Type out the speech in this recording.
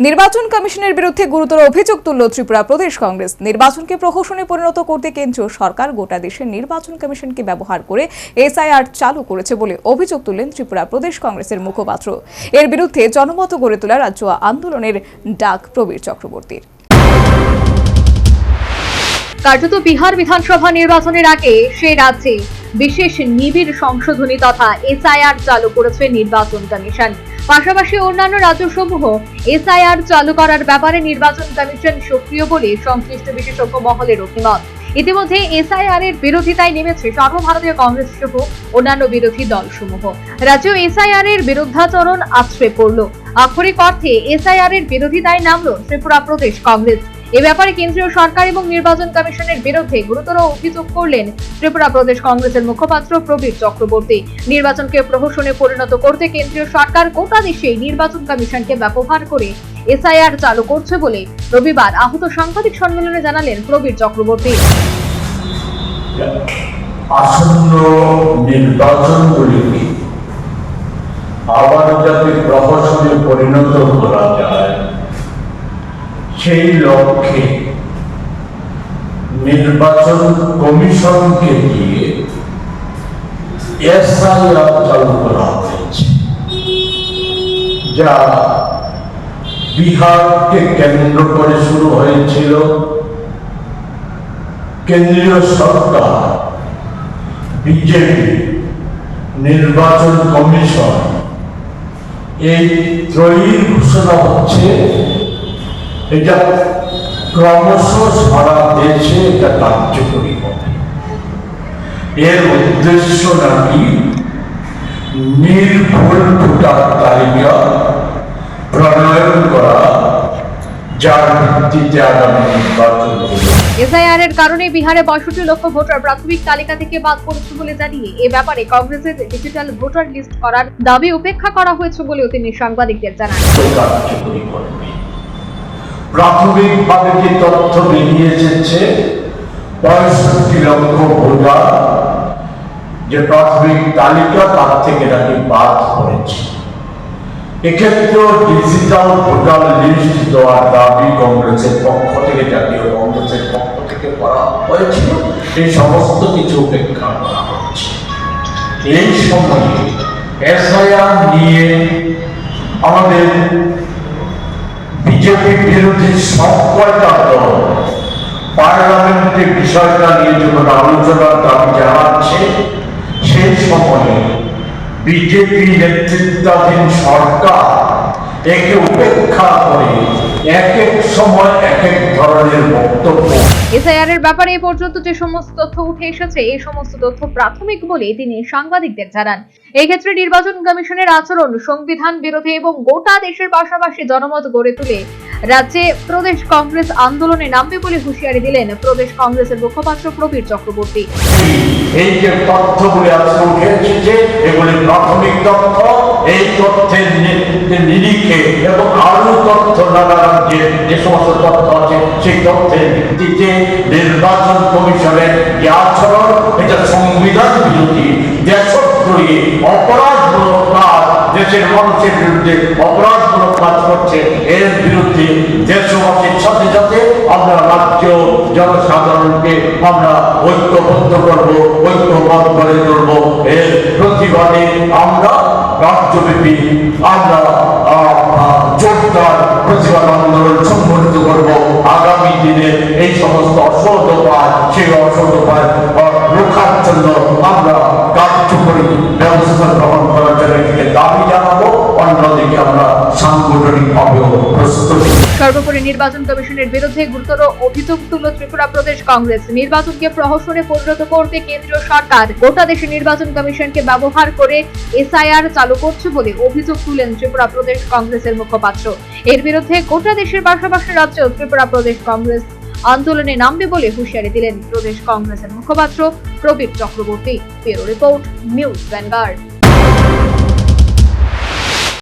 নির্বাচন কমিশনের বিরুদ্ধে গুরুতর অভিযোগ তুলল ত্রিপুরা প্রদেশ কংগ্রেস। নির্বাচনকে প্রহসনে পরিণত করতে কেন্দ্রীয় সরকার গোটা দেশের নির্বাচন কমিশনকে ব্যবহার করে এসআইআর চালু করেছে বলে অভিযোগ তুললেন ত্রিপুরা প্রদেশ কংগ্রেসের মুখপাত্র। এর বিরুদ্ধে জনমত গড়ে তোলা রাজ্য আন্দোলনের ডাক প্রবীর চক্রবর্তীর। কার্যত বিহার বিধানসভা নির্বাচনের আগে সে রাজ্যে বিশেষ নিবিড় সংশোধনী তথা এসআইআর চালু করেছে নির্বাচন কমিশন। পাশাপাশি অন্যান্য রাজ্যসমূহ এসআইআর চালু করার ব্যাপারে নির্বাচন কমিশন সক্রিয় বলে সংশ্লিষ্ট বিশেষজ্ঞ মহলের অভিমত। ইতিমধ্যে এসআইআর এর বিরোধিতায় নেমেছে সর্বভারতীয় কংগ্রেস সহ অন্যান্য বিরোধী দলসমূহ। রাজ্য এসআইআর এর বিরুদ্ধাচরণ আছড়ে পড়ল। আক্ষরিক অর্থে এসআইআর এর বিরোধিতায় নামল ত্রিপুরা প্রদেশ কংগ্রেস। এ ব্যাপারে কেন্দ্রীয় সরকার এবং নির্বাচন কমিশনের বিরুদ্ধে গুরুতর অভিযোগ করলেন ত্রিপুরা প্রদেশ কংগ্রেসের মুখপাত্র প্রবীর চক্রবর্তী। নির্বাচনকে প্রহসনে পরিণত করতে কেন্দ্রীয় সরকার গোটা দেশে নির্বাচন কমিশনকে ব্যবহার করে এসআইআর চালু করছে বলে রবিবার আহত সাংবাদিক সম্মেলনে জানালেন প্রবীর চক্রবর্তী। আসন্ন নির্বাচনগুলিকে আবার যাতে প্রহসনে পরিণত করা যায় সেই লক্ষ্যে নির্বাচন কমিশনকে দিয়ে এসআইআর চালু করা হয়েছে, যা বিহারকে কেন্দ্র করে শুরু হয়েছিল। কেন্দ্রীয় সরকার, বিজেপি, নির্বাচন কমিশন এই ত্রয়ীর ঘোষণা হচ্ছে এটা ক্রমশ সারা দেশে এটা কার্যকরী হবে। এর উদ্দেশ্য নাকি নির্ভুল ভোটার তালিকা প্রণয়ন করা, যার ভিত্তিতে আগামী নির্বাচন হবে। এসআইআর এর কারণে বিহারে ৬২ লক্ষ ভোটার প্রাথমিক তালিকা থেকে বাদ পড়েছে বলে জানিয়ে এ ব্যাপারে কংগ্রেসের ডিজিটাল ভোটার লিস্ট করার দাবি উপেক্ষা করা হয়েছে বলেও তিনি সাংবাদিকদের জানান। প্রাথমিকভাবে যে তথ্য বেরিয়ে এসেছে ৬৫ লক্ষ ভোটার যে প্রাথমিক তালিকা তার থেকে নাকি বাদ পড়েছে। এক্ষেত্রেও ডিজিটাল ভোটার লিস্ট দেওয়ার দাবি কংগ্রেসের পক্ষ থেকে, জাতীয় কংগ্রেসের পক্ষ থেকে করা হয়েছিল। এই সমস্ত কিছু উপেক্ষা করা হচ্ছে। এই সময়ে এসআইআর নিয়ে আমাদের বিজেপি বিরোধী সব কয়টা দল পার্লামেন্টে বিষয়টা নিয়ে যখন আলোচনার দাবি জানাচ্ছে, সেই সময়ে বিজেপি নেতৃত্বাধীন সরকার একে উপেক্ষা করে এক এক সময় এক এক ধরনের বক্তব্য। এসআইআর এর ব্যাপারে এ পর্যন্ত যে সমস্ত তথ্য উঠে এসেছে এই সমস্ত তথ্য প্রাথমিক বলে তিনি সাংবাদিকদের জানান। এই ক্ষেত্রে নির্বাচন কমিশনের আচরণ সংবিধান বিরোধী এবং গোটা দেশের পাশাপাশি জনমত গড়ে তুলে রাজ্যে প্রদেশ কংগ্রেস আন্দোলনে নামবে বলে হুঁশিয়ারি দিলেন প্রদেশ কংগ্রেসের মুখপাত্র প্রবীর চক্রবর্তী। এই যে তথ্যগুলি আজকে উঠে এসেছে এগুলি প্রাথমিক তথ্য। এই তথ্যের নিরিখে এবং আরো তথ্য নানা রাজ্যের যে সমস্ত তথ্য আছে সেই তথ্যের ভিত্তিতে নির্বাচন কমিশনের যে আচরণ এটা সংবিধান বিরোধী, দেশদ্রোহী, অপরাধমূলক কাজ, দেশের মানুষের বিরুদ্ধে অপরাধমূলক কাজ করছে। এর বিরুদ্ধে দেশবাসীর সাথে সাথে আমরা রাজ্য জনসাধারণকে আমরা ঐক্যবদ্ধ করব, ঐক্যবদ্ধ করে তুলব। এর প্রতিবাদে আমরা রাজ্যব্যাপী আমরা জোরদার প্রতিবাদ আন্দোলন সংগঠিত করব। আগামী দিনে এই সমস্ত অসদুপায়, সেই অসদুপায় রক্ষার জন্য আমরা কার্যকরী ব্যবস্থা গ্রহণ করার জন্য দাবি জানাবো। অন্যদিকে আমরা সাংগঠনিকভাবেও প্রস্তুত। সর্বোপরি নির্বাচন কমিশনের বিরুদ্ধে গুরুতর অভিযোগ তুলল ত্রিপুরা প্রদেশ কংগ্রেস। নির্বাচনকে প্রহসনে পরিণত করতে কেন্দ্রীয় সরকার গোটা দেশে নির্বাচন কমিশনকে ব্যবহার করে এসআইআর চালু করছে বলে অভিযোগ তুলেন ত্রিপুরা প্রদেশ কংগ্রেসের মুখপাত্র। এর বিরুদ্ধে গোটা দেশের পাশাপাশি রাজ্যেও ত্রিপুরা প্রদেশ কংগ্রেস আন্দোলনে নামবে বলে হুঁশিয়ারি দিলেন প্রদেশ কংগ্রেসের মুখপাত্র Prabir Chakraborty. Bureau report, news vanguard.